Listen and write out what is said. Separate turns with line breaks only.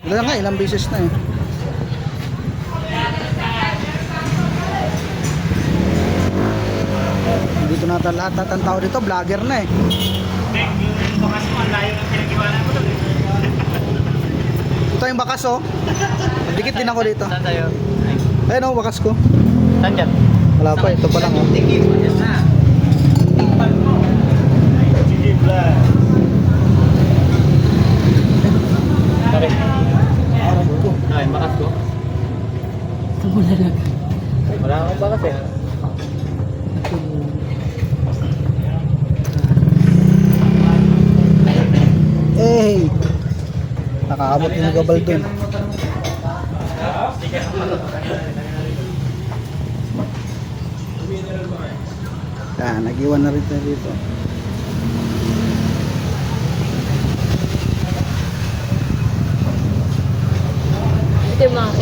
Wala nga, ilang beses na eh. Dito na lahat ng tao dito, vlogger na eh.
Yung bakas mo, ang layo ng pinag-iwanan mo doon eh.
Ito yung bakas oh. Dikit din ako dito.
Saan tayo?
Ayun oh, bakas ko.
Saan dyan?
Wala pa, ito pa lang oh.
Tingin mo dyan na. Tingpan mo. Sige vlog. Sorry. Ay, bakas ko.
Wala lang.
Wala akong bakas eh.
Hey! Nakaabot yung Gabaldon. Yan, nag-iwan na rin tayo dito.
Ito yung mga